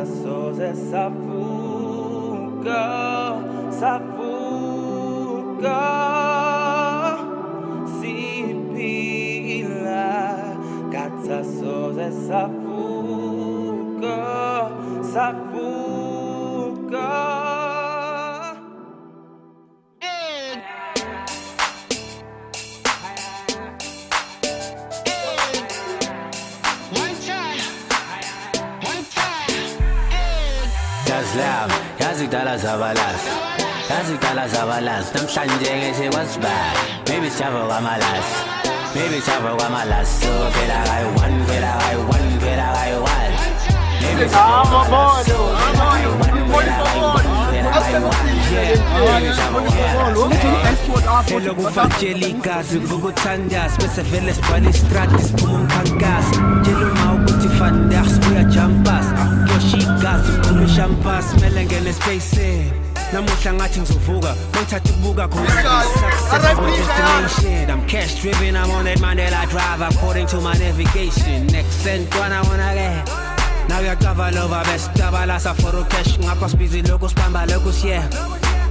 soze safuka, safuka, sipila, kata soze safuka, safuka. Loud, yazidala zabalas, yazidala zabalas. Namhlanje ngithi what's bad? Maybe chava wamalas, maybe chava wamalas. So phela kayi one, phela kayi one, phela kayi one. Maybe chava wamalas, phela kayi one, phela kayi one, phela kayi one. Maybe chava wamalas. Hello kufanjelika zivukuthandas bese vele sibhale istrat siphuma umkhankas. Tshela uma ukuthi fandas buya jampas. Yoshika siphuma ishampas mele ngene space. Namuhla ngathi ngizovuka mangithatha ukubuka khona success is my destination. I'm cash driven, I'm on that Mandela drive according to my navigation. Next cent when I wanna get. Now you're covered over best tabalasa for a cash. Ngakho busy locos pamba locos yeah.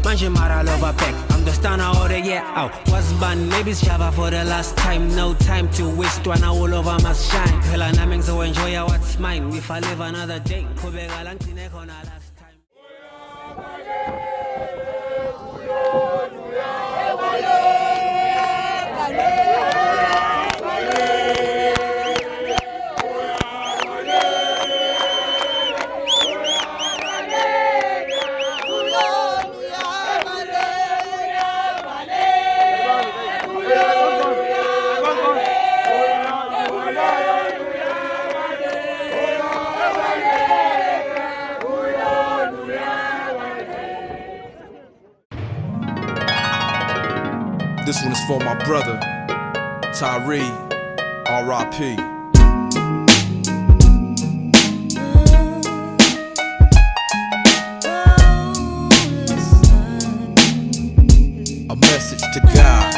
Manje mara lova back. I'm the stunner all the year out. Was banned, maybe it's Java for the last time. No time to waste, one all over must shine. Hela naming so enjoy what's mine. If I live another day, kubega lang tineko na last time. This one is for my brother, Tyree, R.I.P. A message to God.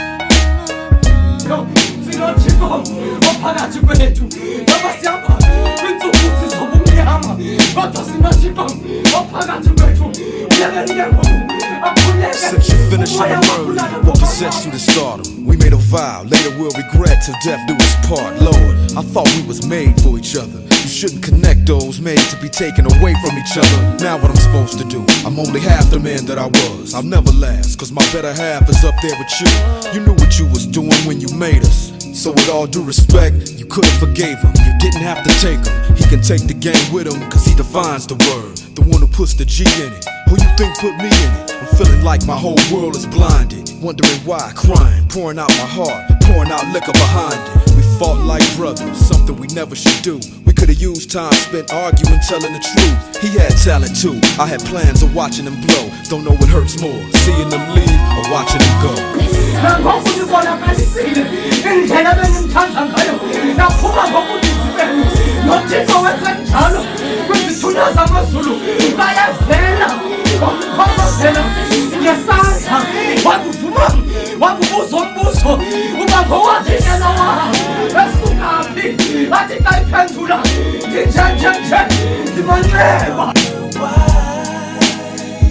Since you finished on the murder, what possessed you to stardom? We made a vow, later we'll regret till death do us part. Lord, I thought we was made for each other. You shouldn't connect those made to be taken away from each other. Now what I'm supposed to do? I'm only half the man that I was. I'll never last, cause my better half is up there with you. You knew what you was doing when you made us. So with all due respect, you could've forgave him. You didn't have to take him. He can take the game with him, cause he defines the word. The one who puts the G in it. Who you think put me in it? I'm feeling like my whole world is blinded. Wondering why, crying, pouring out my heart, pouring out liquor behind it. We fought like brothers, something we never should do. We could've used time spent arguing, telling the truth. He had talent too, I had plans of watching him blow. Don't know what hurts more, seeing them leave or watching him go.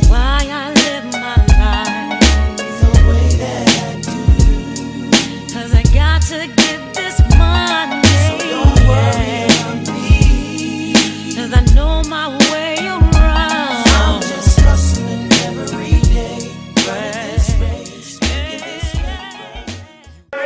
Why I live my life the way that I do, 'cause I got to get this money. So don't worry about me, 'cause I know my way around. I'm just hustling every day, running this race, making this Hey,